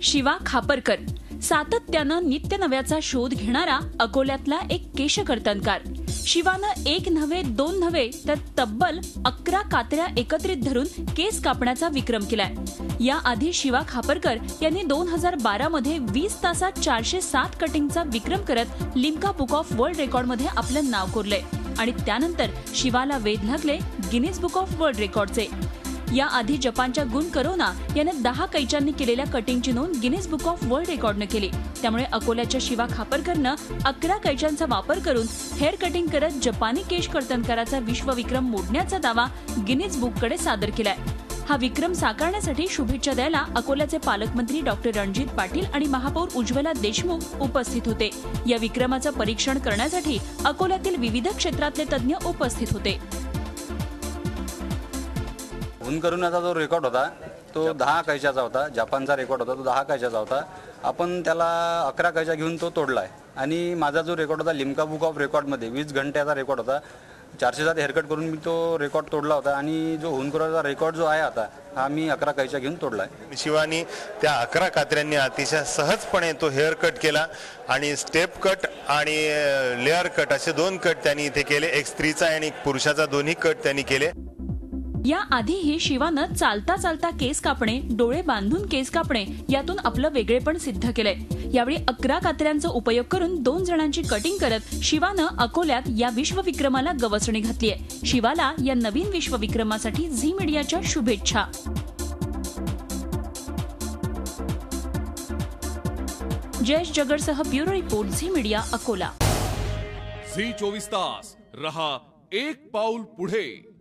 शिवा खापरकर सातत्यानं नित्य नव्याचा शोध घेणारा अकोल्यातला एक केशकर्तनकार। शिवानं एक नव्हे दोन नव्हे तर तब्बल 11 कात्र्या एकत्रित धरून केस कापण्याचा विक्रम केलाय। याआधी शिवा खापरकर यांनी 2012 मध्ये 20 तासात 407 कटिंगचा विक्रम करत लिम्का बुक ऑफ वर्ल्ड रेकॉर्डमध्ये आपलं नाव कोरलंय आणि त्यानंतर शिवाला वेध लागले गिनीज बुक ऑफ वर्ल्ड रेकॉर्डचे। याआधी जपानच्या गुन करोना याने 10 कैच्यांनी केलेल्या कटिंगची नोंद गिनीज बुक ऑफ वर्ल्ड रेकॉर्डनं केली। त्यामुळे अकोल्याच्या शिवा खापरकरनं 11 कैच्यांचा वापर करून हेअर कटिंग करत जपानी केश कर्तनकाराचा विश्वविक्रम मोडण्याचा दावा गिनीज बुककडे सादर केलाय। हा विक्रम साकारण्यासाठी शुभेच्छा द्यायला अकोल्याचे पालकमंत्री डॉक्टर रणजित पाटील आणि महापौर उज्ज्वला देशमुख उपस्थित होते। या विक्रमाचं परीक्षण करण्यासाठी अकोल्यातील विविध क्षेत्रातले तज्ज्ञ उपस्थित होते। गुन करोनाचा जो रेकॉर्ड होता तो 10 कैच्याचा होता। जपानचा रेकॉर्ड होता तो 10 कैच्याचा होता। आपण त्याला 11 कैच्या घेऊन तो तोडलाय आणि माझा जो रेकॉर्ड होता लिम्का बुक ऑफ रेकॉर्डमध्ये 20 घंट्याचा रेकॉर्ड होता। 407 हेअरकट करून मी तो रेकॉर्ड तोडला होता आणि जो गुन करोनाचा रेकॉर्ड जो आहे आता हा मी 11 कैच्या घेऊन तोडलाय। शिवानी त्या 11 कात्र्यांनी अतिशय सहजपणे तो हेअर कट केला आणि स्टेप कट आणि लेअर कट असे 2 कट त्यांनी इथे केले। एक स्त्रीचा आणि एक पुरुषाचा दोन्ही कट त्यांनी केले। या आधीही शिवानं चालता चालता केस कापणे, डोळे बांधून केस कापणे यातून आपलं वेगळेपण सिद्ध केलंय। यावेळी 11 कात्र्यांचा उपयोग करून 2 जणांची कटिंग करत शिवानं अकोल्यात या विश्वविक्रमाला गवसणी घातलीय। शिवाला या नवीन विश्वविक्रमासाठी झी मीडियाच्या शुभेच्छा। जयेश जगरसह bureau report Zee media Akola. Zee 24 तास रहा एक पाऊल पुढे।